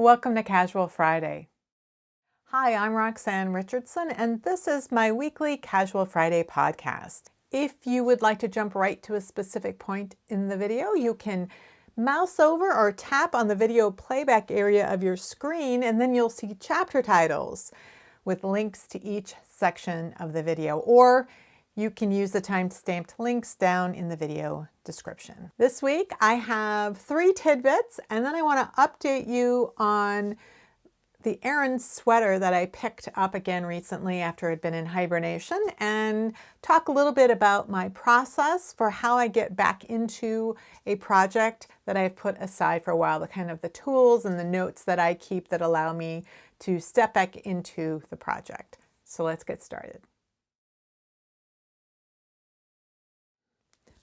Welcome to Casual Friday. Hi, I'm Roxanne Richardson, and this is my weekly Casual Friday podcast. If you would like to jump right to a specific point in the video, you can mouse over or tap on the video playback area of your screen, and then you'll see chapter titles with links to each section of the video, or you can use the time-stamped links down in the video description. This week I have 3 tidbits, and then I want to update you on the Aran sweater that I picked up again recently after it had been in hibernation, and talk a little bit about my process for how I get back into a project that I've put aside for a while, the kind of the tools and the notes that I keep that allow me to step back into the project. So let's get started.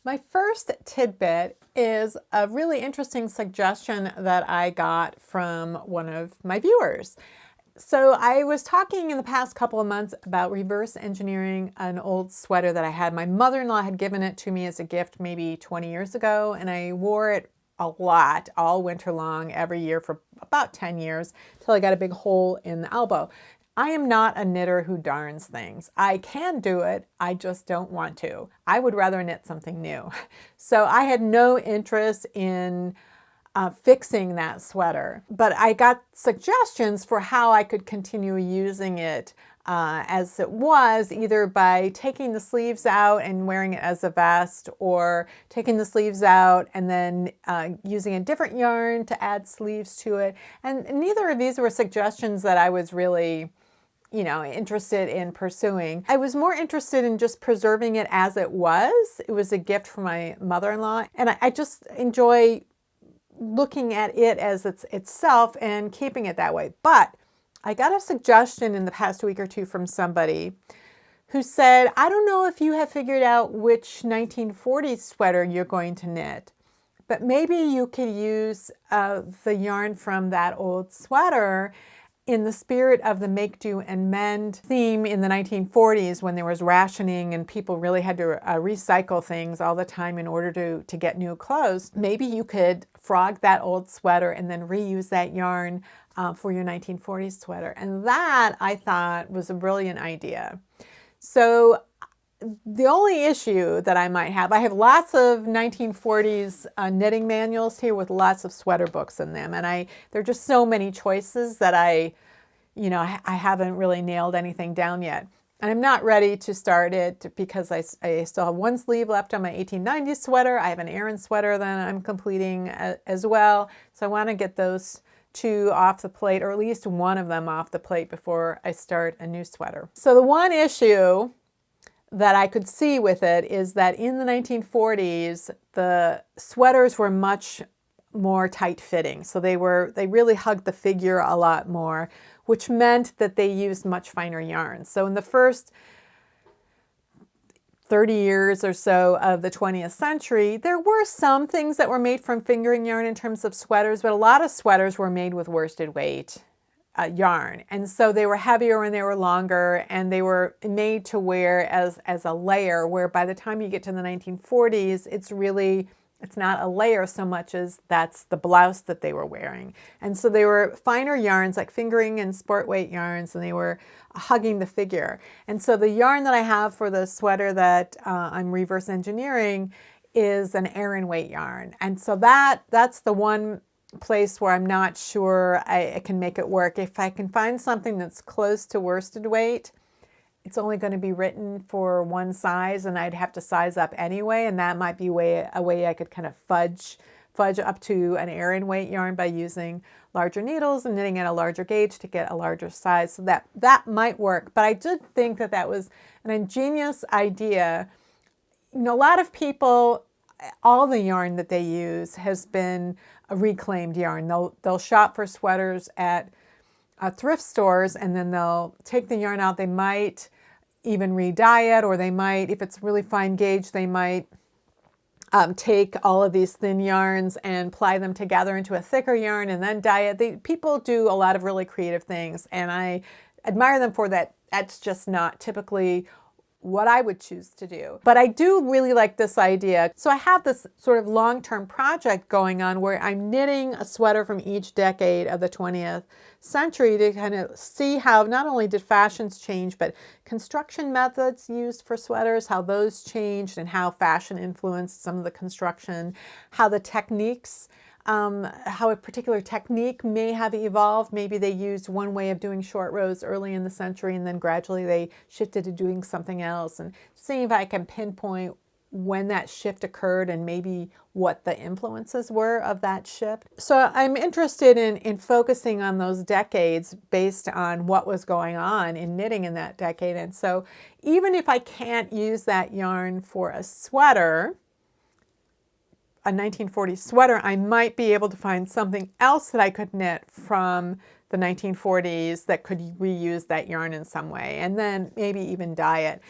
My first tidbit is a really interesting suggestion that I got from one of my viewers. So I was talking in the past couple of months about reverse engineering an old sweater that I had. My mother-in-law had given it to me as a gift maybe 20 years ago, and I wore it a lot all winter long every year for about 10 years until I got a big hole in the elbow. I am not a knitter who darns things. I can do it, I just don't want to. I would rather knit something new. So I had no interest in fixing that sweater, but I got suggestions for how I could continue using it as it was, either by taking the sleeves out and wearing it as a vest, or taking the sleeves out and then using a different yarn to add sleeves to it. And neither of these were suggestions that I was really interested in pursuing. I was more interested in just preserving it as it was. It was a gift from my mother-in-law, and I just enjoy looking at it as itself and keeping it that way. But I got a suggestion in the past week or two from somebody who said, I don't know if you have figured out which 1940s sweater you're going to knit, but maybe you could use the yarn from that old sweater in the spirit of the make, do, and mend theme in the 1940s, when there was rationing and people really had to recycle things all the time in order to get new clothes. Maybe you could frog that old sweater and then reuse that yarn for your 1940s sweater. And that, I thought, was a brilliant idea. So the only issue that I might have, I have lots of 1940s knitting manuals here with lots of sweater books in them, and there are just so many choices that I haven't really nailed anything down yet. And I'm not ready to start it because I still have one sleeve left on my 1890s sweater. I have an Aran sweater that I'm completing as well, so I want to get those 2 off the plate, or at least one of them off the plate, before I start a new sweater. So the one issue that I could see with it is that in the 1940s, the sweaters were much more tight-fitting. So they really hugged the figure a lot more, which meant that they used much finer yarns. So in the first 30 years or so of the 20th century, there were some things that were made from fingering yarn in terms of sweaters, but a lot of sweaters were made with worsted weight yarn, and so they were heavier and they were longer, and they were made to wear as a layer, where by the time you get to the 1940s, it's not a layer so much as that's the blouse that they were wearing. And so they were finer yarns, like fingering and sport weight yarns, and they were hugging the figure. And so the yarn that I have for the sweater that I'm reverse engineering is an Aran weight yarn, and so that's the one place where I'm not sure I can make it work. If I can find something that's close to worsted weight, it's only going to be written for one size, and I'd have to size up anyway, and that might be a way I could kind of fudge up to an Aran weight yarn by using larger needles and knitting at a larger gauge to get a larger size. So that might work, but I did think that was an ingenious idea. A lot of people, all the yarn that they use has been a reclaimed yarn. They'll shop for sweaters at thrift stores, and then they'll take the yarn out. They might even re-dye it, or they might, if it's really fine gauge, they might take all of these thin yarns and ply them together into a thicker yarn and then dye it. People do a lot of really creative things, and I admire them for that. That's just not typically what I would choose to do. But I do really like this idea. So I have this sort of long-term project going on where I'm knitting a sweater from each decade of the 20th century to kind of see how not only did fashions change, but construction methods used for sweaters, how those changed and how fashion influenced some of the construction, how the techniques, how a particular technique may have evolved. Maybe they used one way of doing short rows early in the century and then gradually they shifted to doing something else, and seeing if I can pinpoint when that shift occurred and maybe what the influences were of that shift. So I'm interested in focusing on those decades based on what was going on in knitting in that decade. And so even if I can't use that yarn for a sweater, a 1940s sweater, I might be able to find something else that I could knit from the 1940s that could reuse that yarn in some way, and then maybe even dye it.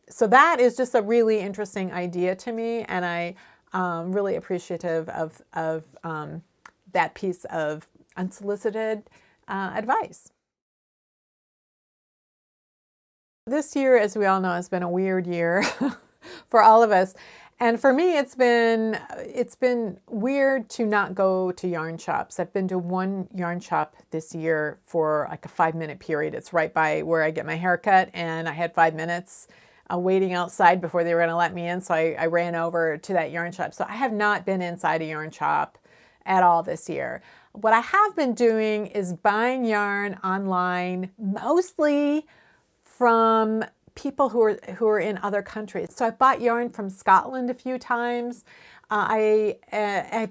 So that is just a really interesting idea to me, and I'm really appreciative of that piece of unsolicited advice. This year, as we all know, has been a weird year for all of us. And for me, it's been weird to not go to yarn shops. I've been to one yarn shop this year for like a 5-minute period. It's right by where I get my hair cut, and I had 5 minutes waiting outside before they were going to let me in, so I ran over to that yarn shop. So I have not been inside a yarn shop at all this year. What I have been doing is buying yarn online, mostly from people who are in other countries. So I bought yarn from Scotland a few times. I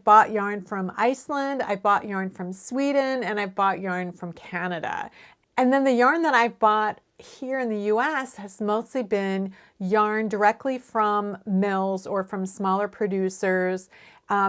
bought yarn from Iceland, I bought yarn from Sweden, and I bought yarn from Canada. And then the yarn that I've bought here in the US has mostly been yarn directly from mills or from smaller producers,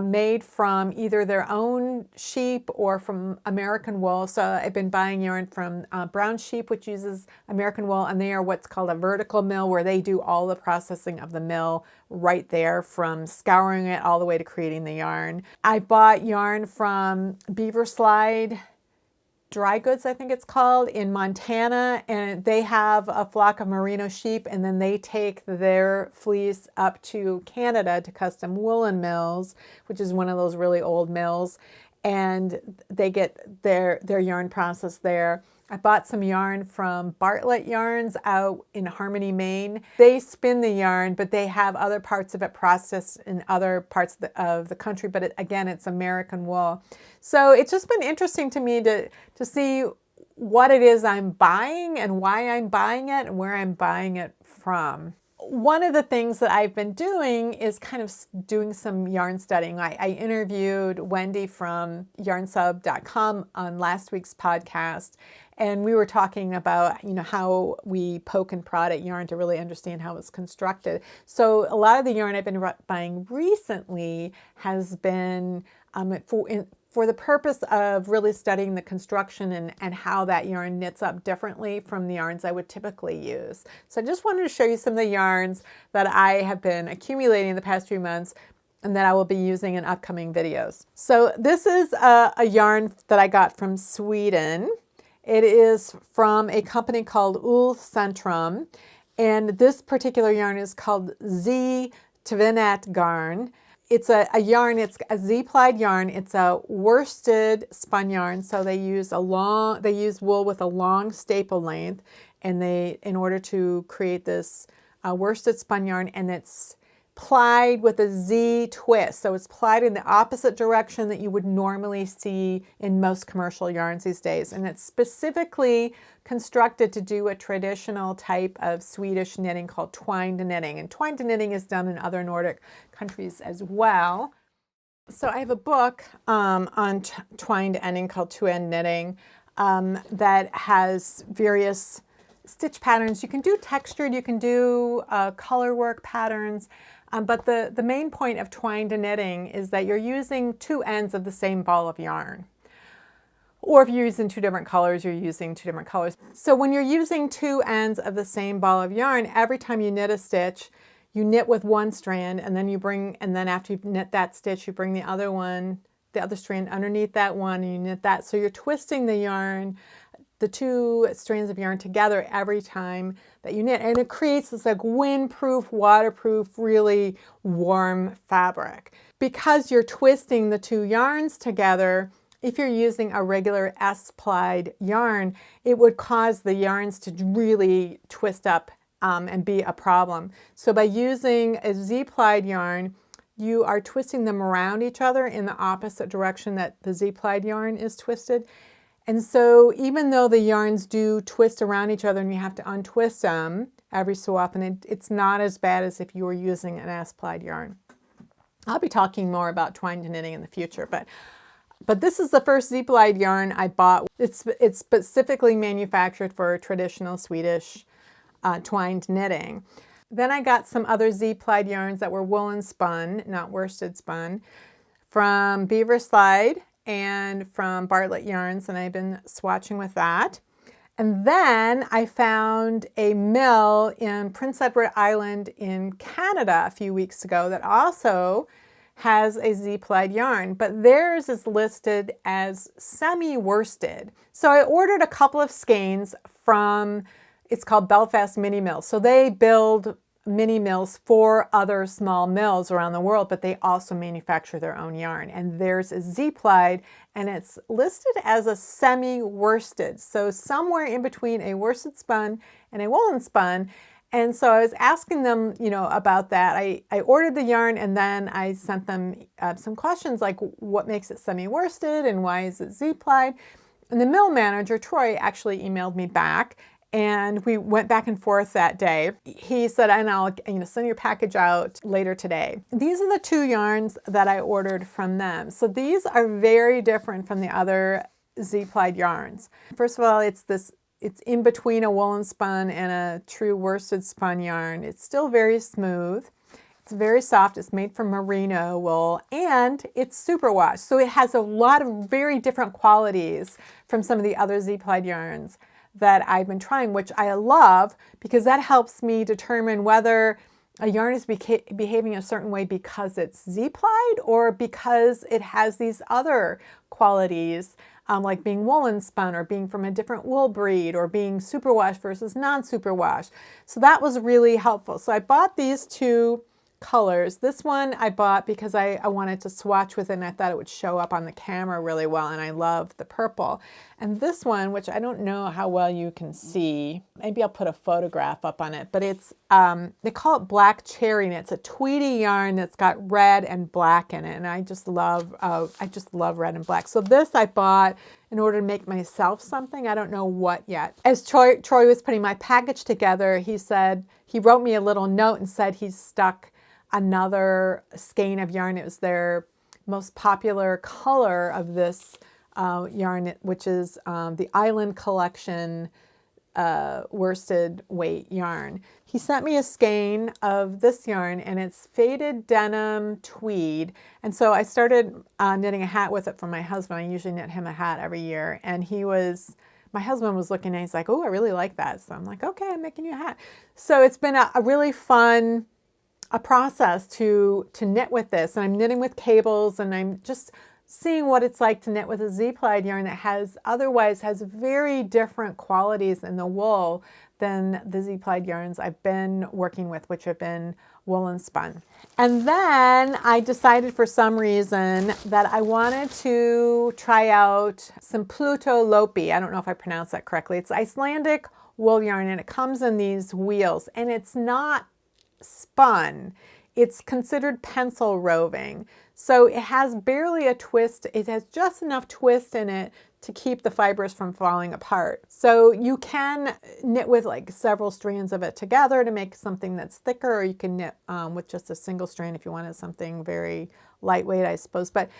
made from either their own sheep or from American wool. So I've been buying yarn from Brown Sheep, which uses American wool, and they are what's called a vertical mill, where they do all the processing of the mill right there, from scouring it all the way to creating the yarn. I bought yarn from Beaver Slide Dry Goods, I think it's called, in Montana, and they have a flock of merino sheep, and then they take their fleece up to Canada to custom woolen mills, which is one of those really old mills, and they get their yarn processed there. I bought some yarn from Bartlett Yarns out in Harmony, Maine. They spin the yarn, but they have other parts of it processed in other parts of the country, but again, it's American wool. So it's just been interesting to me to see what it is I'm buying and why I'm buying it and where I'm buying it from. One of the things that I've been doing is kind of doing some yarn studying. I interviewed Wendy from yarnsub.com on last week's podcast, and we were talking about, how we poke and prod at yarn to really understand how it's constructed. So a lot of the yarn I've been buying recently has been for the purpose of really studying the construction and how that yarn knits up differently from the yarns I would typically use. So I just wanted to show you some of the yarns that I have been accumulating in the past few months and that I will be using in upcoming videos. So this is a yarn that I got from Sweden. It is from a company called Ullcentrum, and this particular yarn is called Z-tvinnat garn. It's a yarn, it's a Z-plied yarn. It's a worsted spun yarn, so they use wool with a long staple length, and in order to create this worsted spun yarn, and it's plied with a Z twist. So it's plied in the opposite direction that you would normally see in most commercial yarns these days. And it's specifically constructed to do a traditional type of Swedish knitting called twined knitting. And twined knitting is done in other Nordic countries as well. So I have a book on twined ending called Two-End Knitting that has various stitch patterns. You can do textured, you can do color work patterns, but the main point of twined knitting is that you're using two ends of the same ball of yarn. Or if you're using two different colors, you're using two different colors. So when you're using two ends of the same ball of yarn, every time you knit a stitch, you knit with one strand, and then after you've knit that stitch, you bring the other strand underneath that one, and you knit that. So you're twisting the yarn the two strands of yarn together every time that you knit. And it creates this like windproof, waterproof, really warm fabric. Because you're twisting the two yarns together, if you're using a regular S-plied yarn, it would cause the yarns to really twist up and be a problem. So by using a Z-plied yarn, you are twisting them around each other in the opposite direction that the Z-plied yarn is twisted. And so even though the yarns do twist around each other and you have to untwist them every so often, it's not as bad as if you were using an S-plied yarn. I'll be talking more about twined knitting in the future, but this is the first Z-plied yarn I bought. It's specifically manufactured for traditional Swedish twined knitting. Then I got some other Z-plied yarns that were woolen spun, not worsted spun, from Beaver Slide and from Bartlett Yarns, and I've been swatching with that. And then I found a mill in Prince Edward Island in Canada a few weeks ago that also has a Z-plied yarn, but theirs is listed as semi-worsted. So I ordered a couple of skeins from, it's called Belfast Mini Mills. So they build mini mills for other small mills around the world, but they also manufacture their own yarn. And theirs is Z-plied, and it's listed as a semi-worsted. So somewhere in between a worsted spun and a woolen spun. And so I was asking them, about that. I ordered the yarn and then I sent them some questions like what makes it semi-worsted and why is it Z-plied? And the mill manager, Troy, actually emailed me back. And we went back and forth that day. He said, and I'll send your package out later today. These are the two yarns that I ordered from them. So these are very different from the other Z-plied yarns. First of all, it's in between a woolen spun and a true worsted spun yarn. It's still very smooth. It's very soft. It's made from merino wool and it's superwash. So it has a lot of very different qualities from some of the other Z-plied yarns that I've been trying, which I love because that helps me determine whether a yarn is behaving a certain way because it's Z-plied or because it has these other qualities, like being woolen spun or being from a different wool breed or being superwash versus non-superwash. So that was really helpful. So I bought these two colors. This one I bought because I wanted to swatch with it and I thought it would show up on the camera really well, and I love the purple. And this one, which I don't know how well you can see, maybe I'll put a photograph up on it, but it's they call it black cherry, and it's a tweedy yarn that's got red and black in it, and I just love red and black. So this I bought in order to make myself something. I don't know what yet. As Troy was putting my package together, he wrote me a little note and said he's stuck another skein of yarn. It was their most popular color of this yarn, which is the Island Collection worsted weight yarn. He sent me a skein of this yarn, and it's faded denim tweed. And so I started knitting a hat with it for my husband. I usually knit him a hat every year, and my husband was looking and he's like, "Oh, I really like that." So I'm like, "Okay, I'm making you a hat." So it's been a really fun process to knit with this, and I'm knitting with cables, and I'm just seeing what it's like to knit with a Z-plied yarn that otherwise has very different qualities in the wool than the Z-plied yarns I've been working with, which have been woolen spun. And then I decided for some reason that I wanted to try out some Pluto Lopi. I don't know if I pronounced that correctly. It's Icelandic wool yarn, and it comes in these wheels, and it's not spun. It's considered pencil roving. So it has barely a twist. It has just enough twist in it to keep the fibers from falling apart. So you can knit with like several strands of it together to make something that's thicker, or you can knit with just a single strand if you wanted something very lightweight, I suppose. But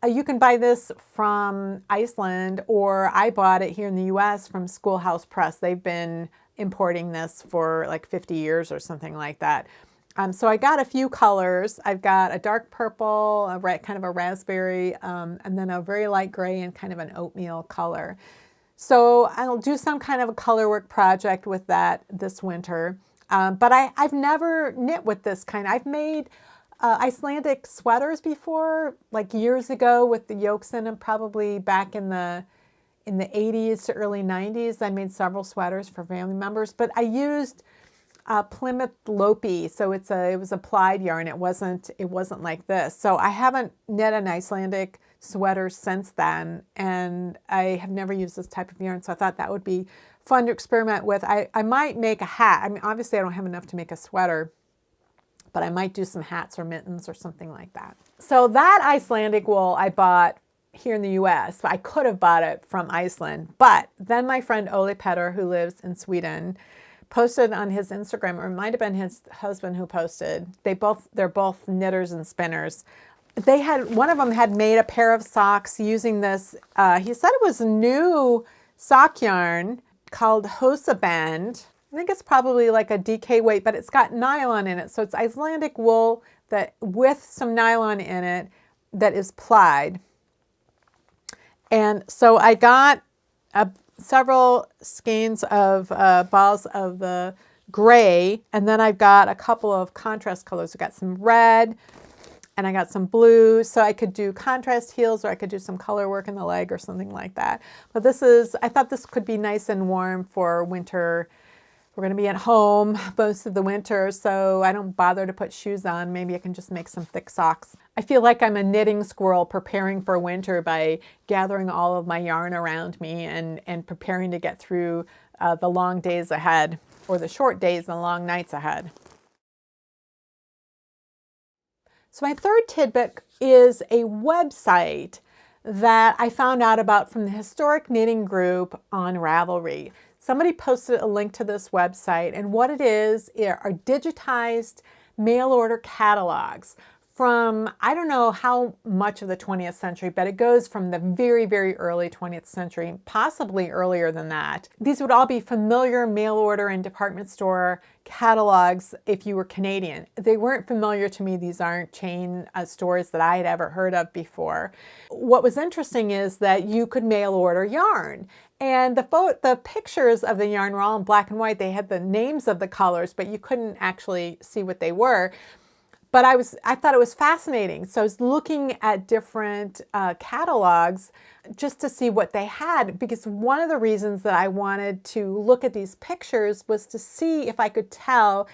you can buy this from Iceland, or I bought it here in the US from Schoolhouse Press. They've been importing this for like 50 years or something like that. So I got a few colors. I've got a dark purple, kind of a raspberry, and then a very light gray and kind of an oatmeal color. So I'll do some kind of a color work project with that this winter. But I've never knit with this kind. I've made Icelandic sweaters before, like years ago with the yolks in them, probably back in the in the 80s to early 90s. I made several sweaters for family members, but I used Plymouth Lopi, so it was a plied yarn. It wasn't like this. So I haven't knit an Icelandic sweater since then, and I have never used this type of yarn. So I thought that would be fun to experiment with. I might make a hat. I mean, obviously I don't have enough to make a sweater, but I might do some hats or mittens or something like that. So that Icelandic wool I bought here in the US. I could have bought it from Iceland, but then my friend Ole Petter, who lives in Sweden, posted on his Instagram, or it might have been his husband who posted. They're both knitters and spinners. One of them had made a pair of socks using this. He said it was a new sock yarn called Hosuband. I think it's probably like a DK weight, but it's got nylon in it. So it's Icelandic wool that with some nylon in it that is plied. And so I got several skeins of balls of the gray, and then I've got a couple of contrast colors. I got some red and I got some blue, so I could do contrast heels, or I could do some color work in the leg or something like that. But I thought this could be nice and warm for winter. We're going to be at home most of the winter, so I don't bother to put shoes on. Maybe I can just make some thick socks. I feel like I'm a knitting squirrel preparing for winter by gathering all of my yarn around me and preparing to get through the long days ahead, or the short days and long nights ahead. So my third tidbit is a website that I found out about from the Historic Knitting group on Ravelry. Somebody posted a link to this website, and what it is are digitized mail order catalogs from, I don't know how much of the 20th century, but it goes from the very, very early 20th century, possibly earlier than that. These would all be familiar mail order and department store catalogs if you were Canadian. They weren't familiar to me. These aren't chain stores that I had ever heard of before. What was interesting is that you could mail order yarn. And the pictures of the yarn were all in black and white. They had the names of the colors, but you couldn't actually see what they were. But I thought it was fascinating. So I was looking at different catalogs just to see what they had, because one of the reasons that I wanted to look at these pictures was to see if I could tell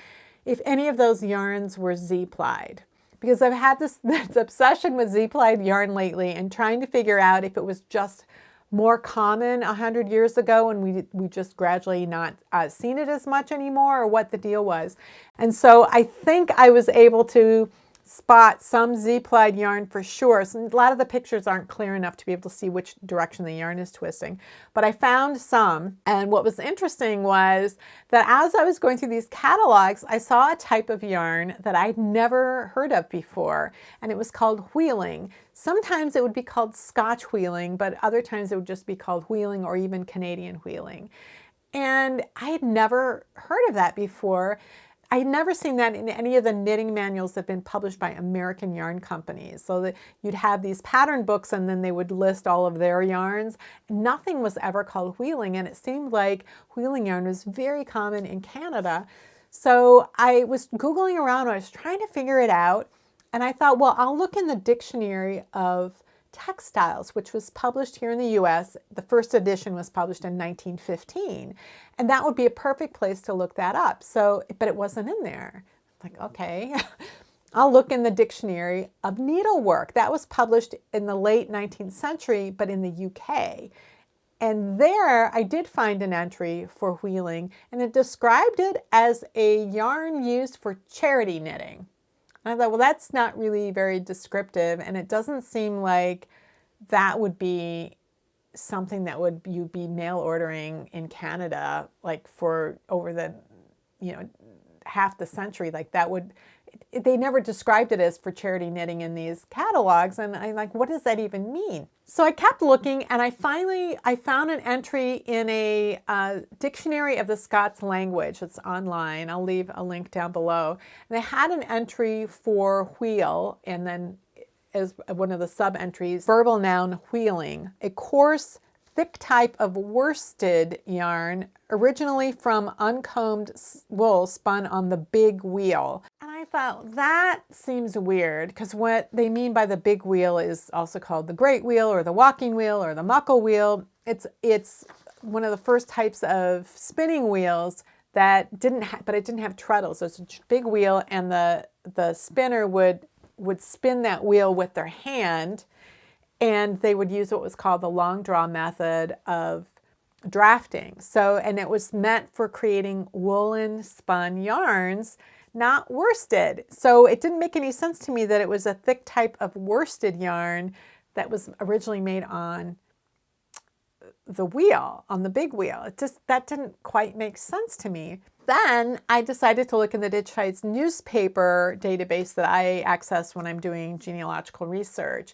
if any of those yarns were Z-plied. Because I've had this obsession with Z-plied yarn lately, and trying to figure out if it was just more common 100 years ago and we just gradually not seen it as much anymore, or what the deal was. And so I think I was able to spot some Z-plied yarn for sure. So a lot of the pictures aren't clear enough to be able to see which direction the yarn is twisting, but I found some. And what was interesting was that as I was going through these catalogs, I saw a type of yarn that I'd never heard of before, and it was called wheeling. Sometimes it would be called Scotch wheeling, but other times it would just be called wheeling, or even Canadian wheeling. And I had never heard of that before. I had never seen that in any of the knitting manuals that have been published by American yarn companies. So that you'd have these pattern books and then they would list all of their yarns. Nothing was ever called wheeling, and it seemed like wheeling yarn was very common in Canada. So I was Googling around, I was trying to figure it out, and I thought, well, I'll look in the Dictionary of Textiles, which was published here in the US. The first edition was published in 1915, and that would be a perfect place to look that up. So, but it wasn't in there. Like, okay, I'll look in the Dictionary of Needlework. That was published in the late 19th century, but in the UK. And there I did find an entry for wheeling, and it described it as a yarn used for charity knitting. And I thought, well, that's not really very descriptive, and it doesn't seem like that would be something that you'd be mail ordering in Canada, like for over the, half the century. Like that they never described it as for charity knitting in these catalogs, and I'm like, what does that even mean? So I kept looking, and I found an entry in a Dictionary of the Scots language. It's online. I'll leave a link down below. And they had an entry for wheel, and then as one of the sub-entries, verbal noun wheeling, a coarse, thick type of worsted yarn, originally from uncombed wool spun on the big wheel. And I thought that seems weird, because what they mean by the big wheel is also called the great wheel or the walking wheel or the muckle wheel. It's one of the first types of spinning wheels that didn't have treadles. So it's a big wheel, and the spinner would spin that wheel with their hand, and they would use what was called the long draw method of drafting. So, and it was meant for creating woolen spun yarns, not worsted. So it didn't make any sense to me that it was a thick type of worsted yarn that was originally made on the wheel, on the big wheel. That didn't quite make sense to me. Then I decided to look in the Digitites newspaper database that I access when I'm doing genealogical research.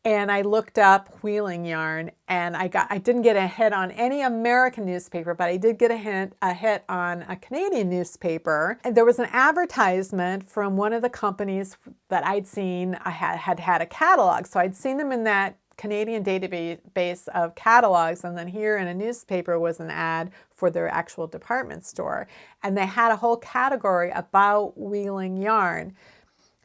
And I looked up wheeling yarn, and I didn't get a hit on any American newspaper, but I did get a hit on a Canadian newspaper. And there was an advertisement from one of the companies that I'd seen. I had a catalog, so I'd seen them in that Canadian database of catalogs, and then here in a newspaper was an ad for their actual department store. And they had a whole category about wheeling yarn.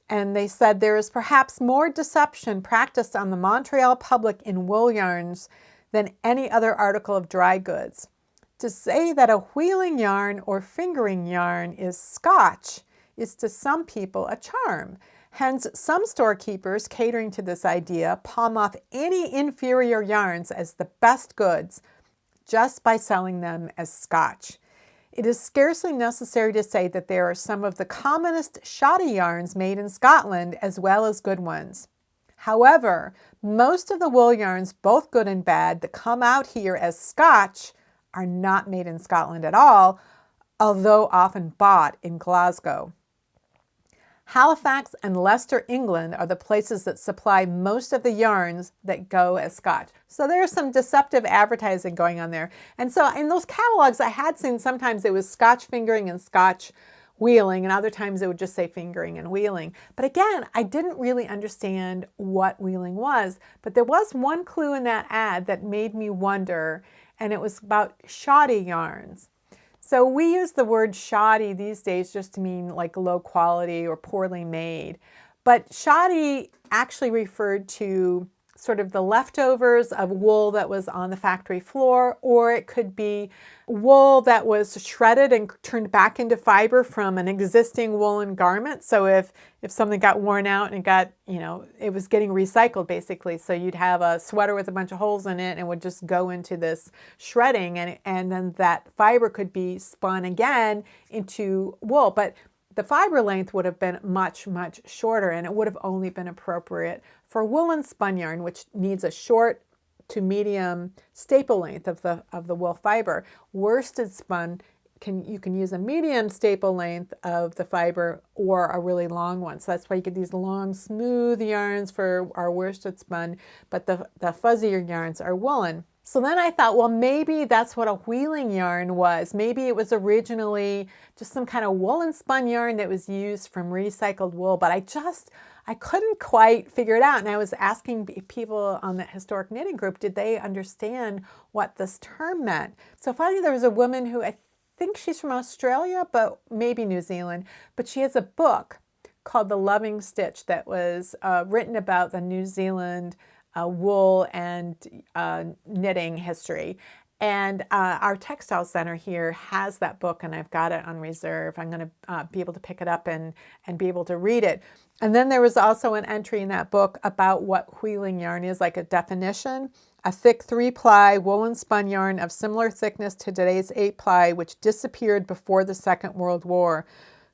And they said there is perhaps more deception practiced on the Montreal public in wool yarns than any other article of dry goods. To say that a wheeling yarn or fingering yarn is Scotch is to some people a charm. Hence, some storekeepers catering to this idea palm off any inferior yarns as the best goods just by selling them as Scotch. It is scarcely necessary to say that there are some of the commonest shoddy yarns made in Scotland as well as good ones. However, most of the wool yarns, both good and bad, that come out here as Scotch are not made in Scotland at all, although often bought in Glasgow. Halifax and Leicester, England are the places that supply most of the yarns that go as Scotch. So there's some deceptive advertising going on there. And so in those catalogs I had seen, sometimes it was Scotch fingering and Scotch wheeling, and other times it would just say fingering and wheeling. But again, I didn't really understand what wheeling was. But there was one clue in that ad that made me wonder, and it was about shoddy yarns. So we use the word shoddy these days just to mean like low quality or poorly made. But shoddy actually referred to sort of the leftovers of wool that was on the factory floor, or it could be wool that was shredded and turned back into fiber from an existing woolen garment. So if something got worn out and it was getting recycled basically. So you'd have a sweater with a bunch of holes in it and would just go into this shredding, and then that fiber could be spun again into wool. But the fiber length would have been much, much shorter, and it would have only been appropriate for woolen spun yarn, which needs a short to medium staple length of the wool fiber. Worsted spun, you can use a medium staple length of the fiber or a really long one. So that's why you get these long, smooth yarns for our worsted spun, but the fuzzier yarns are woolen. So then I thought, well, maybe that's what a wheeling yarn was. Maybe it was originally just some kind of woolen spun yarn that was used from recycled wool, but I couldn't quite figure it out. And I was asking people on the historic knitting group, did they understand what this term meant? So finally there was a woman who, I think she's from Australia, but maybe New Zealand, but she has a book called The Loving Stitch that was written about the New Zealand wool and knitting history. And our Textiles Center here has that book, and I've got it on reserve. I'm going to be able to pick it up and be able to read it. And then there was also an entry in that book about what wheeling yarn is, like a definition. A thick 3-ply woolen spun yarn of similar thickness to today's 8-ply, which disappeared before the Second World War.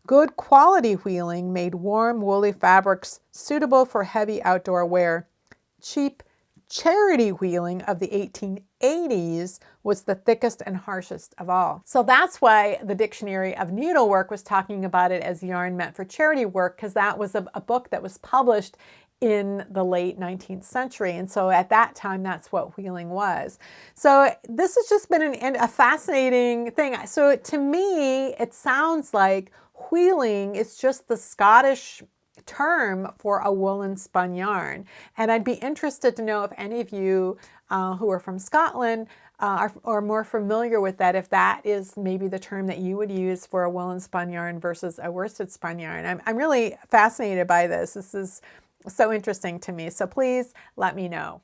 Good quality wheeling made warm, woolly fabrics suitable for heavy outdoor wear. Cheap charity wheeling of the 1880s was the thickest and harshest of all. So that's why the Dictionary of Needlework was talking about it as yarn meant for charity work, because that was a book that was published in the late 19th century. And so at that time, that's what wheeling was. So this has just been a fascinating thing. So to me, it sounds like wheeling is just the Scottish term for a woolen spun yarn. And I'd be interested to know if any of you who are from Scotland are more familiar with that, if that is maybe the term that you would use for a woolen spun yarn versus a worsted spun yarn. I'm really fascinated by this. This is so interesting to me. So please let me know.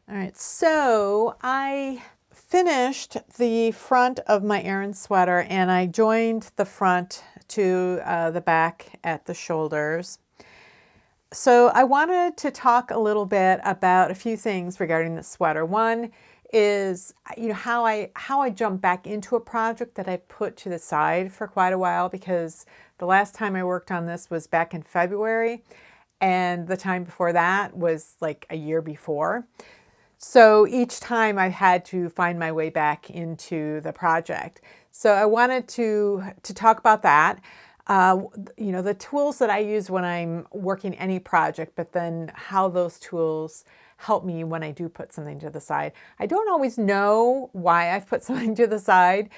All right, so I finished the front of my Aran sweater and I joined the front to the back at the shoulders. So I wanted to talk a little bit about a few things regarding the sweater. One is, how I jump back into a project that I put to the side for quite a while, because the last time I worked on this was back in February, and the time before that was like a year before. So each time I've had to find my way back into the project. So I wanted to talk about that. The tools that I use when I'm working any project, but then how those tools help me when I do put something to the side. I don't always know why I've put something to the side.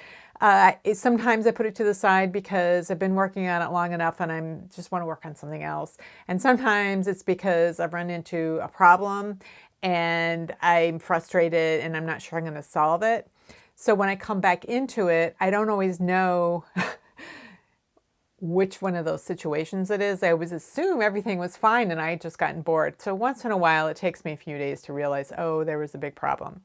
Sometimes I put it to the side because I've been working on it long enough and I just want to work on something else. And sometimes it's because I've run into a problem and I'm frustrated and I'm not sure I'm going to solve it. So when I come back into it, I don't always know which one of those situations it is. I always assume everything was fine and I had just gotten bored. So once in a while, it takes me a few days to realize, oh, there was a big problem.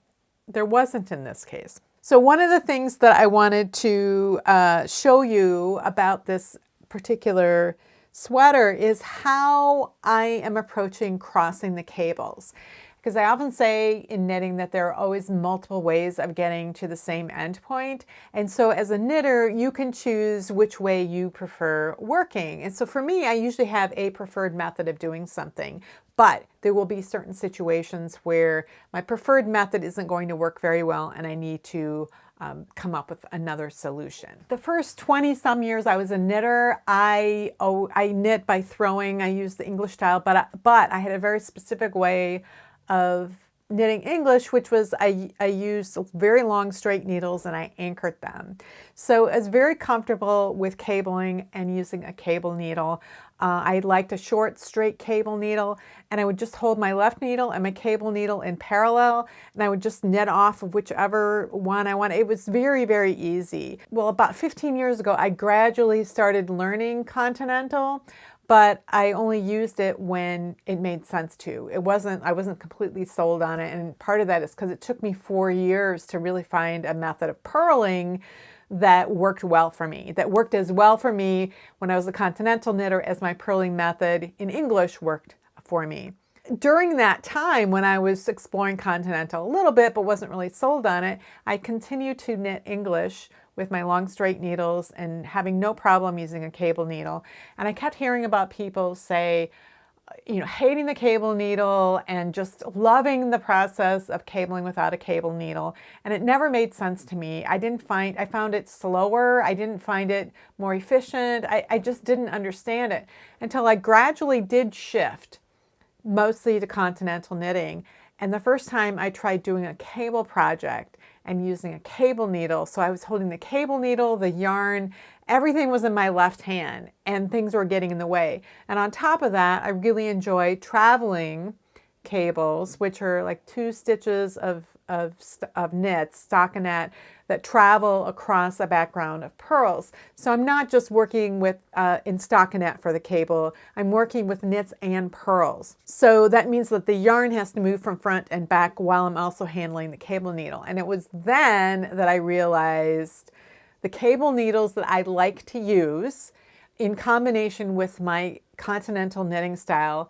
There wasn't in this case. So one of the things that I wanted to show you about this particular sweater is how I am approaching crossing the cables. Because I often say in knitting that there are always multiple ways of getting to the same end point. And so as a knitter, you can choose which way you prefer working. And so for me, I usually have a preferred method of doing something, but there will be certain situations where my preferred method isn't going to work very well and I need to come up with another solution. The first 20 some years I was a knitter, I knit by throwing. I used the English style, but I had a very specific way of knitting English, which was I used very long straight needles and I anchored them. So I was very comfortable with cabling and using a cable needle. I liked a short straight cable needle, and I would just hold my left needle and my cable needle in parallel, and I would just knit off of whichever one I wanted. It was very, very easy. Well, about 15 years ago, I gradually started learning continental, but I only used it when it made sense to. I wasn't completely sold on it, and part of that is because it took me 4 years to really find a method of purling that worked well for me, that worked as well for me when I was a continental knitter as my purling method in English worked for me. During that time when I was exploring continental a little bit but wasn't really sold on it, I continued to knit English with my long straight needles and having no problem using a cable needle. And I kept hearing about people say, hating the cable needle and just loving the process of cabling without a cable needle. And it never made sense to me. I found it slower. I didn't find it more efficient. I just didn't understand it until I gradually did shift mostly to continental knitting. And the first time I tried doing a cable project and using a cable needle, so I was holding the cable needle, the yarn, everything was in my left hand and things were getting in the way. And on top of that, I really enjoy traveling cables, which are like 2 stitches of knit, stockinette, that travel across a background of purls. So I'm not just working with in stockinette for the cable, I'm working with knits and purls. So that means that the yarn has to move from front and back while I'm also handling the cable needle. And it was then that I realized the cable needles that I like to use in combination with my continental knitting style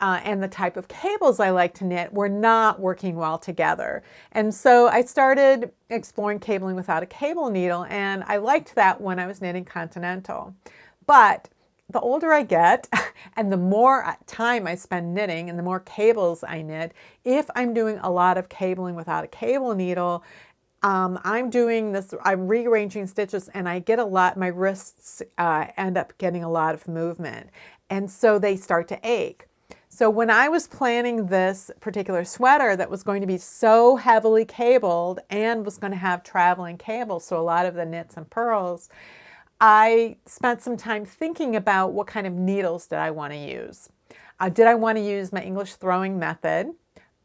and the type of cables I like to knit were not working well together. And so I started exploring cabling without a cable needle, and I liked that when I was knitting continental. But the older I get and the more time I spend knitting and the more cables I knit, if I'm doing a lot of cabling without a cable needle, I'm rearranging stitches and I get a lot, my wrists end up getting a lot of movement. And so they start to ache. So when I was planning this particular sweater that was going to be so heavily cabled and was going to have traveling cables, so a lot of the knits and purls, I spent some time thinking about what kind of needles did I want to use. Did I want to use my English throwing method?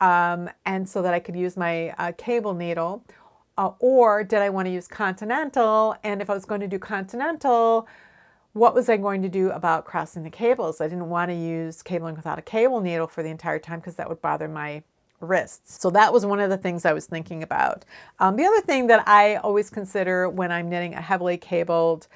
and so that I could use my cable needle. Or did I want to use continental? And if I was going to do continental, what was I going to do about crossing the cables? I didn't want to use cabling without a cable needle for the entire time because that would bother my wrists. So that was one of the things I was thinking about. The other thing that I always consider when I'm knitting a heavily cabled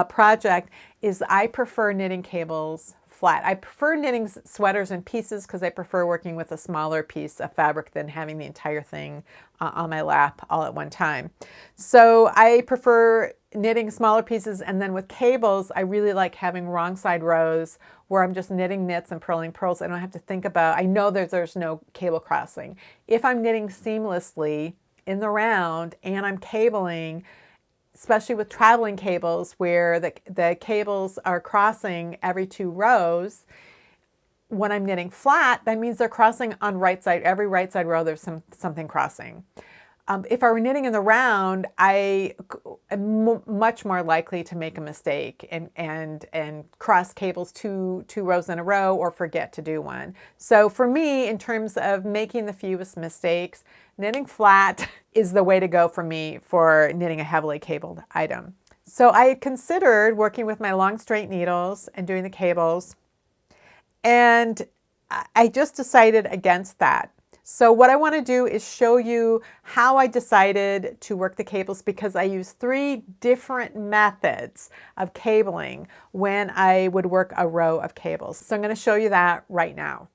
project is I prefer knitting cables flat. I prefer knitting sweaters in pieces because I prefer working with a smaller piece of fabric than having the entire thing on my lap all at one time. So I prefer knitting smaller pieces, and then with cables, I really like having wrong side rows where I'm just knitting knits and purling pearls. I don't have to think about, I know that there's no cable crossing. If I'm knitting seamlessly in the round and I'm cabling, especially with traveling cables where the cables are crossing every 2 rows, when I'm knitting flat, that means they're crossing on right side. Every right side row, there's something crossing. If I were knitting in the round, I am much more likely to make a mistake and cross cables two rows in a row or forget to do one. So for me, in terms of making the fewest mistakes, knitting flat is the way to go for me for knitting a heavily cabled item. So I considered working with my long straight needles and doing the cables, and I just decided against that. So what I want to do is show you how I decided to work the cables, because I use 3 different methods of cabling when I would work a row of cables. So I'm going to show you that right now.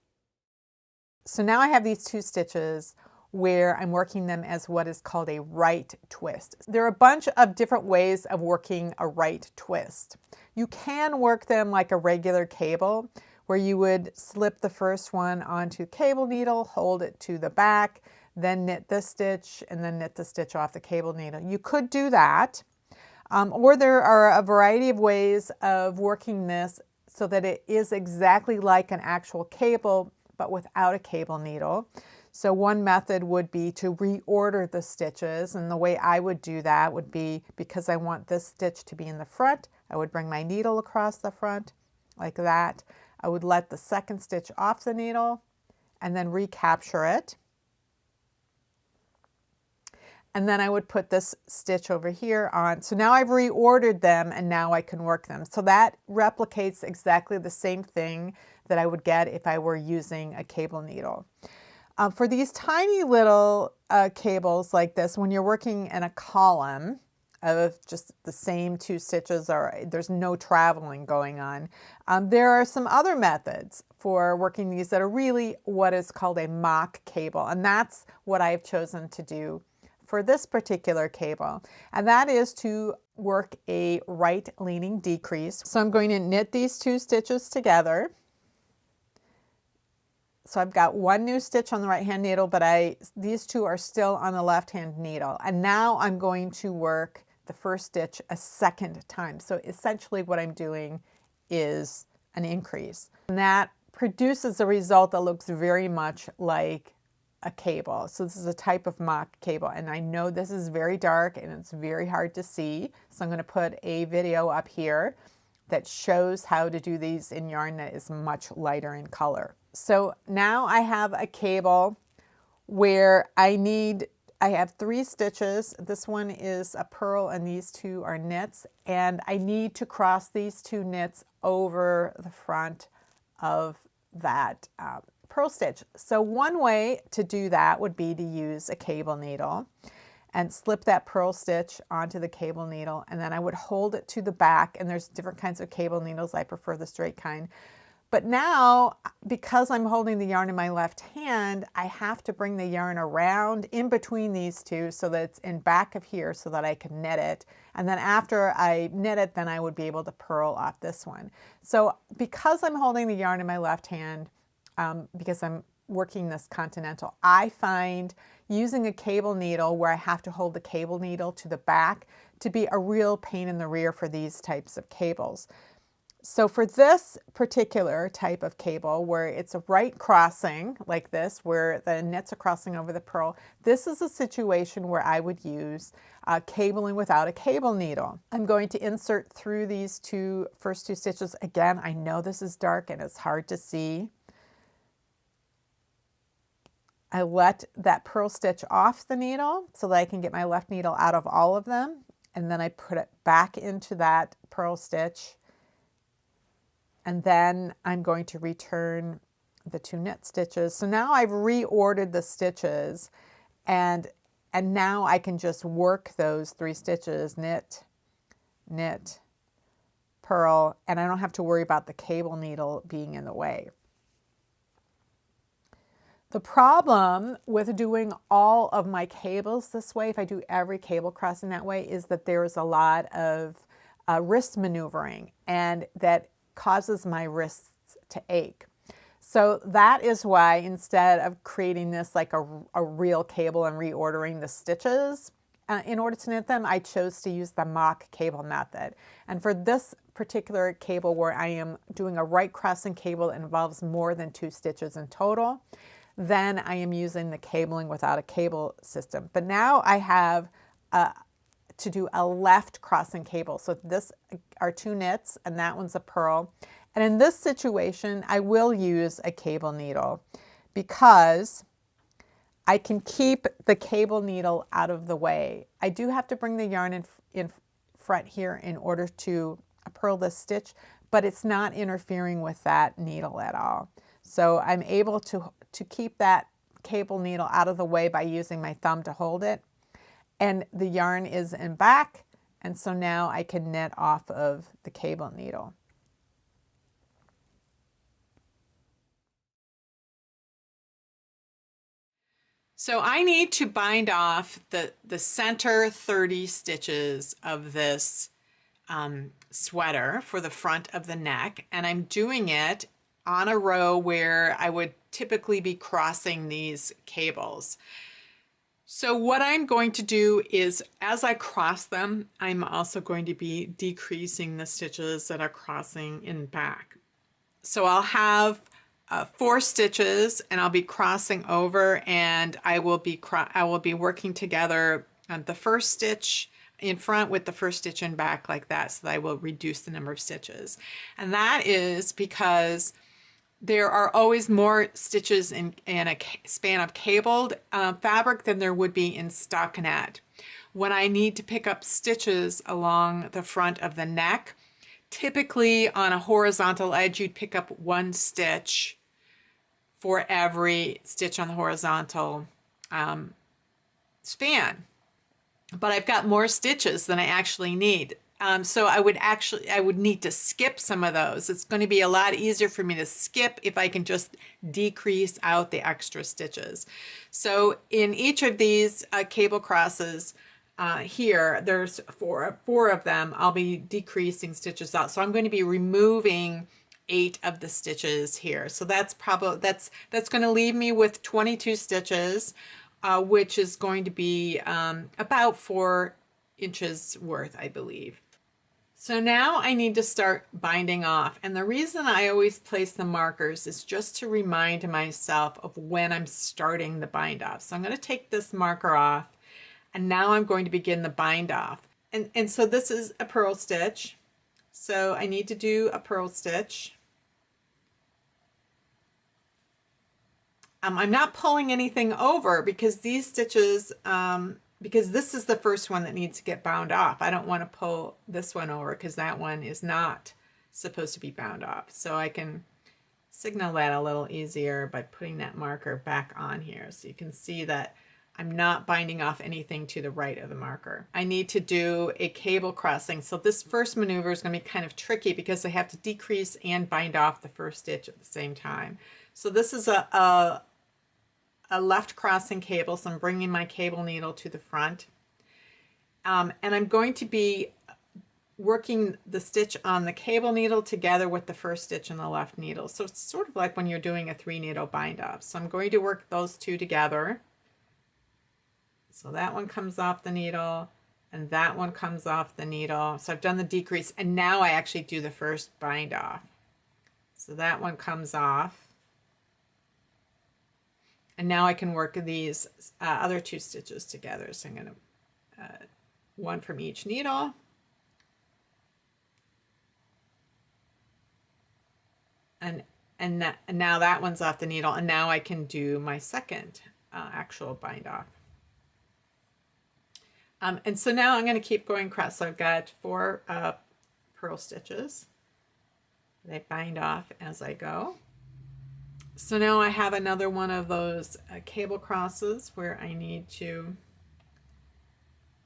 So now I have these 2 stitches where I'm working them as what is called a right twist. There are a bunch of different ways of working a right twist. You can work them like a regular cable, where you would slip the first one onto cable needle, hold it to the back, then knit this stitch, and then knit the stitch off the cable needle. You could do that, or there are a variety of ways of working this so that it is exactly like an actual cable, but without a cable needle. So one method would be to reorder the stitches, and the way I would do that would be, because I want this stitch to be in the front, I would bring my needle across the front like that. I would let the second stitch off the needle and then recapture it. And then I would put this stitch over here on. So now I've reordered them and now I can work them. So that replicates exactly the same thing that I would get if I were using a cable needle. For these tiny little cables like this, when you're working in a column of just the same 2 stitches, or there's no traveling going on, there are some other methods for working these that are really what is called a mock cable, and that's what I've chosen to do for this particular cable, and that is to work a right leaning decrease. So I'm going to knit these 2 stitches together. So I've got 1 new stitch on the right hand needle, but these 2 are still on the left hand needle, and now I'm going to work the first stitch a second time. So essentially what I'm doing is an increase, and that produces a result that looks very much like a cable. So this is a type of mock cable, and I know this is very dark and it's very hard to see, so I'm going to put a video up here that shows how to do these in yarn that is much lighter in color. So now I have a cable where I have 3 stitches. This one is a purl and these 2 are knits, and I need to cross these 2 knits over the front of that purl stitch. So one way to do that would be to use a cable needle and slip that purl stitch onto the cable needle, and then I would hold it to the back, and there's different kinds of cable needles. I prefer the straight kind. But now, because I'm holding the yarn in my left hand, I have to bring the yarn around in between these 2 so that it's in back of here so that I can knit it. And then after I knit it, then I would be able to purl off this one. So because I'm holding the yarn in my left hand, because I'm working this continental, I find using a cable needle where I have to hold the cable needle to the back to be a real pain in the rear for these types of cables. So for this particular type of cable where it's a right crossing like this, where the knits are crossing over the purl, this is a situation where I would use cabling without a cable needle. I'm going to insert through these first two stitches. Again, I know this is dark and it's hard to see. I let that purl stitch off the needle so that I can get my left needle out of all of them. And then I put it back into that purl stitch. And then I'm going to return the 2 knit stitches. So now I've reordered the stitches, and now I can just work those 3 stitches, knit, knit, purl, and I don't have to worry about the cable needle being in the way. The problem with doing all of my cables this way, if I do every cable crossing that way, is that there's a lot of wrist maneuvering, and that causes my wrists to ache. So that is why, instead of creating this like a real cable and reordering the stitches in order to knit them, I chose to use the mock cable method. And for this particular cable, where I am doing a right crossing cable that involves more than 2 stitches in total, then I am using the cabling without a cable system. But now I have to do a left crossing cable. So this are 2 knits, and that one's a purl. And in this situation, I will use a cable needle because I can keep the cable needle out of the way. I do have to bring the yarn in front here in order to purl this stitch, but it's not interfering with that needle at all. So I'm able to keep that cable needle out of the way by using my thumb to hold it. And the yarn is in back, and so now I can knit off of the cable needle. So I need to bind off the center 30 stitches of this sweater for the front of the neck, and I'm doing it on a row where I would typically be crossing these cables. So what I'm going to do is, as I cross them, I'm also going to be decreasing the stitches that are crossing in back. So I'll have 4 stitches, and I'll be crossing over, and I will be working together the first stitch in front with the first stitch in back like that, so that I will reduce the number of stitches. And that is because there are always more stitches in a span of cabled fabric than there would be in stockinette. When I need to pick up stitches along the front of the neck, typically on a horizontal edge, you'd pick up 1 stitch for every stitch on the horizontal span. But I've got more stitches than I actually need. So I would need to skip some of those. It's going to be a lot easier for me to skip if I can just decrease out the extra stitches. So in each of these cable crosses here, there's four of them, I'll be decreasing stitches out. So I'm going to be removing 8 of the stitches here. So that's going to leave me with 22 stitches, which is going to be about 4 inches worth, I believe. So now I need to start binding off, and the reason I always place the markers is just to remind myself of when I'm starting the bind off. So I'm going to take this marker off, and now I'm going to begin the bind off. And so this is a purl stitch, so I need to do a purl stitch. I'm not pulling anything over because these stitches, because this is the first one that needs to get bound off. I don't want to pull this one over because that one is not supposed to be bound off. So I can signal that a little easier by putting that marker back on here. So you can see that I'm not binding off anything to the right of the marker. I need to do a cable crossing. So this first maneuver is going to be kind of tricky because I have to decrease and bind off the first stitch at the same time. So this is a left crossing cable, so I'm bringing my cable needle to the front. And I'm going to be working the stitch on the cable needle together with the first stitch on the left needle. So it's sort of like when you're doing a 3-needle bind off. So I'm going to work those 2 together. So that one comes off the needle, and that one comes off the needle. So I've done the decrease, and now I actually do the first bind off. So that one comes off. And now I can work these other 2 stitches together. So I'm going to, 1 from each needle. And now that one's off the needle, and now I can do my second actual bind off. And so now I'm going to keep going across. So I've got 4 purl stitches that I bind off as I go. So now I have another one of those cable crosses where I need to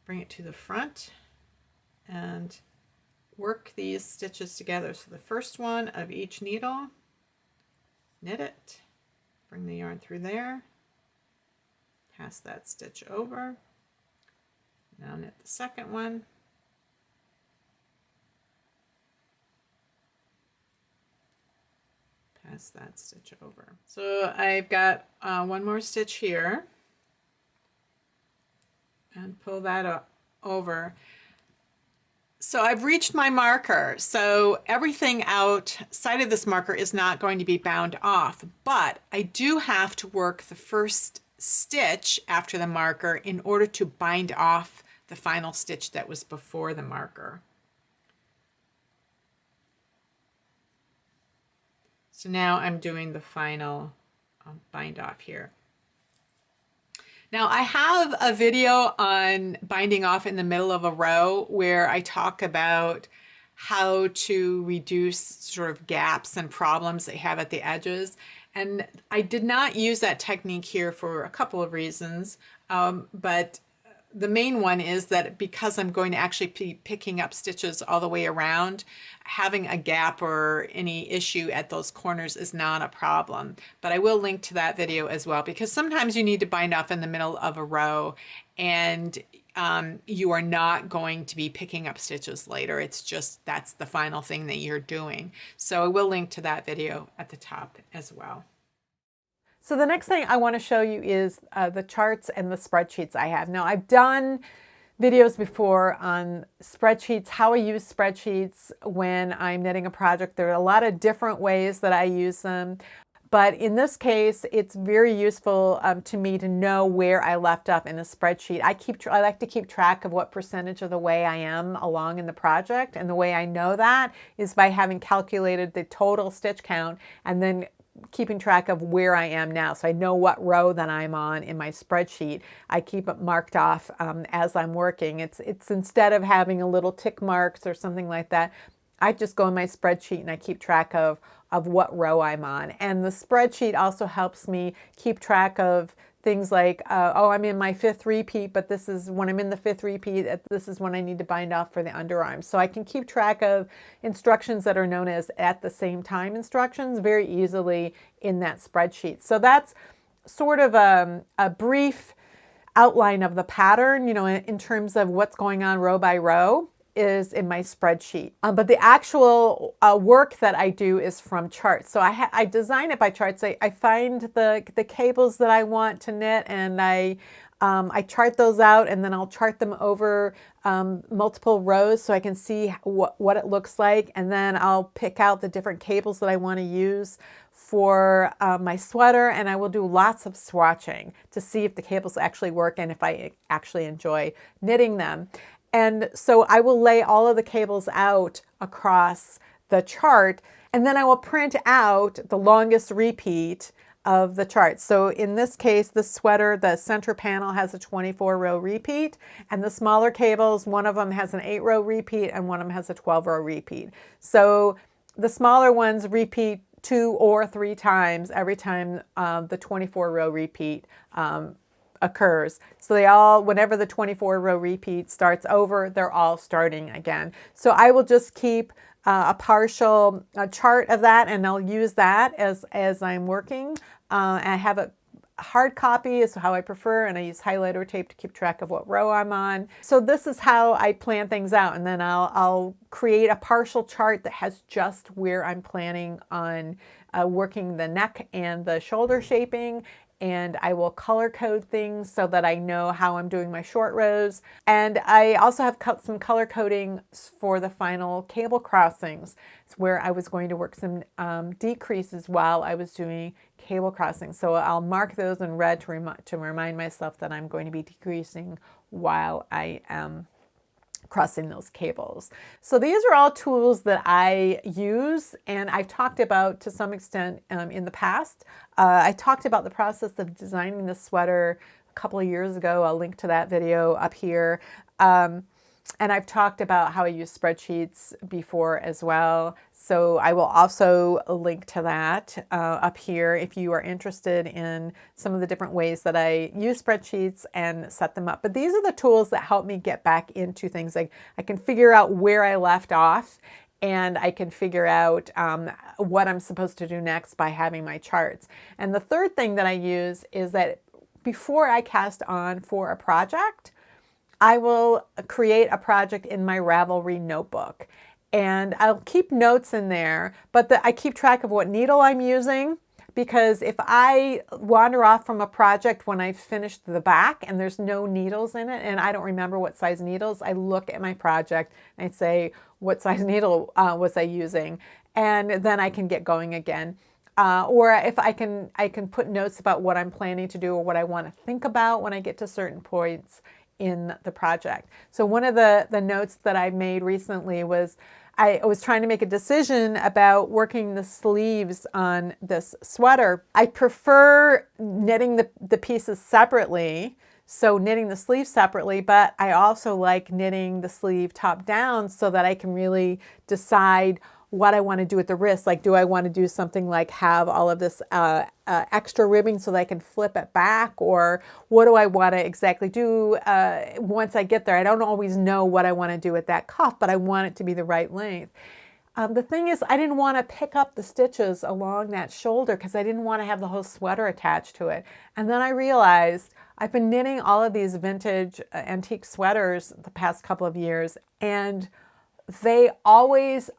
bring it to the front and work these stitches together. So the first one of each needle, knit it, bring the yarn through there, pass that stitch over, now knit the second one, pass that stitch over. So I've got one more stitch here and pull that over. So I've reached my marker. So everything outside of this marker is not going to be bound off, but I do have to work the first stitch after the marker in order to bind off the final stitch that was before the marker. So now I'm doing the final bind off here. Now I have a video on binding off in the middle of a row where I talk about how to reduce sort of gaps and problems that you have at the edges. And I did not use that technique here for a couple of reasons, but the main one is that because I'm going to actually be picking up stitches all the way around, having a gap or any issue at those corners is not a problem. But I will link to that video as well, because sometimes you need to bind off in the middle of a row and you are not going to be picking up stitches later. It's just that's the final thing that you're doing. So I will link to that video at the top as well. So the next thing I want to show you is the charts and the spreadsheets I have. Now I've done videos before on spreadsheets, how I use spreadsheets when I'm knitting a project. There are a lot of different ways that I use them, but in this case it's very useful to me to know where I left up in a spreadsheet. I like to keep track of what percentage of the way I am along in the project, and the way I know that is by having calculated the total stitch count and then keeping track of where I am now. So I know what row that I'm on in my spreadsheet. I keep it marked off as I'm working. It's instead of having a little tick marks or something like that, I just go in my spreadsheet and I keep track of what row I'm on. And the spreadsheet also helps me keep track of things like, oh, I'm in my 5th repeat, but this is when I'm in the 5th repeat, this is when I need to bind off for the underarm. So I can keep track of instructions that are known as at the same time instructions very easily in that spreadsheet. So that's sort of a brief outline of the pattern, you know, in terms of what's going on row by row is in my spreadsheet. But the actual work that I do is from charts. So I design it by charts. I find the cables that I want to knit, and I chart those out, and then I'll chart them over multiple rows so I can see what it looks like, and then I'll pick out the different cables that I want to use for my sweater, and I will do lots of swatching to see if the cables actually work and if I actually enjoy knitting them. And so I will lay all of the cables out across the chart, and then I will print out the longest repeat of the chart. So in this case, the sweater, the center panel has a 24-row repeat, and the smaller cables, one of them has an 8-row repeat and one of them has a 12-row repeat. So the smaller ones repeat 2 or 3 times every time the 24-row repeat occurs. So they all, whenever the 24-row repeat starts over, they're all starting again. So I will just keep a partial chart of that, and I'll use that as I'm working. I have a hard copy is how I prefer, and I use highlighter tape to keep track of what row I'm on. So this is how I plan things out, and then I'll create a partial chart that has just where I'm planning on working the neck and the shoulder shaping. And I will color code things so that I know how I'm doing my short rows. And I also have some color coding for the final cable crossings. It's where I was going to work some decreases while I was doing cable crossings. So I'll mark those in red to remind myself that I'm going to be decreasing while I am crossing those cables. So these are all tools that I use, and I've talked about to some extent in the past. I talked about the process of designing the sweater a couple of years ago. I'll link to that video up here. And I've talked about how I use spreadsheets before as well. So I will also link to that up here if you are interested in some of the different ways that I use spreadsheets and set them up. But these are the tools that help me get back into things. Like I can figure out where I left off, and I can figure out what I'm supposed to do next by having my charts. And the third thing that I use is that before I cast on for a project, I will create a project in my Ravelry notebook, and I'll keep notes in there, but I keep track of what needle I'm using, because if I wander off from a project when I've finished the back and there's no needles in it and I don't remember what size needles, I look at my project and I say, what size needle was I using? And then I can get going again. Or if I can put notes about what I'm planning to do or what I want to think about when I get to certain points in the project. So one of the notes that I made recently was I was trying to make a decision about working the sleeves on this sweater. I prefer knitting the pieces separately, so knitting the sleeve separately, but I also like knitting the sleeve top down so that I can really decide what I want to do with the wrist. Like, do I want to do something like have all of this extra ribbing so that I can flip it back? Or what do I want to exactly do once I get there? I don't always know what I want to do with that cuff, but I want it to be the right length. The thing is, I didn't want to pick up the stitches along that shoulder because I didn't want to have the whole sweater attached to it. And then I realized I've been knitting all of these vintage antique sweaters the past couple of years, and they almost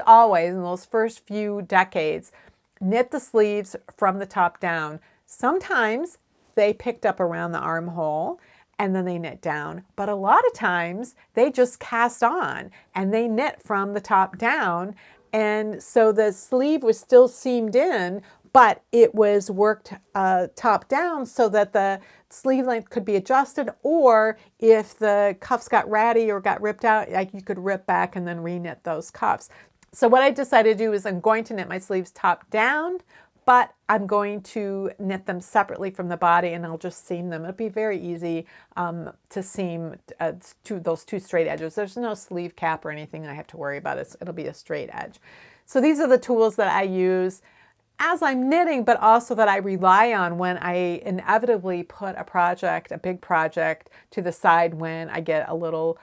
always in those first few decades knit the sleeves from the top down. Sometimes they picked up around the armhole and then they knit down, but a lot of times they just cast on and they knit from the top down, and so the sleeve was still seamed in, but it was worked top down so that the sleeve length could be adjusted, or if the cuffs got ratty or got ripped out, like you could rip back and then re-knit those cuffs. So what I decided to do is I'm going to knit my sleeves top down, but I'm going to knit them separately from the body, and I'll just seam them. It'll be very easy to seam those two straight edges. There's no sleeve cap or anything I have to worry about. It'll be a straight edge. So these are the tools that I use as I'm knitting, but also that I rely on when I inevitably put a big project to the side when I get a little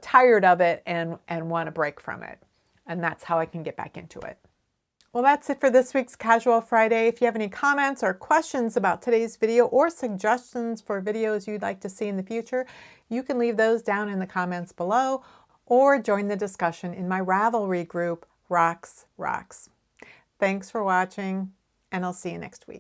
tired of it and want to break from it. And that's how I can get back into it. Well, that's it for this week's Casual Friday. If you have any comments or questions about today's video or suggestions for videos you'd like to see in the future, you can leave those down in the comments below or join the discussion in my Ravelry group, Rox Rocks. Thanks for watching, and I'll see you next week.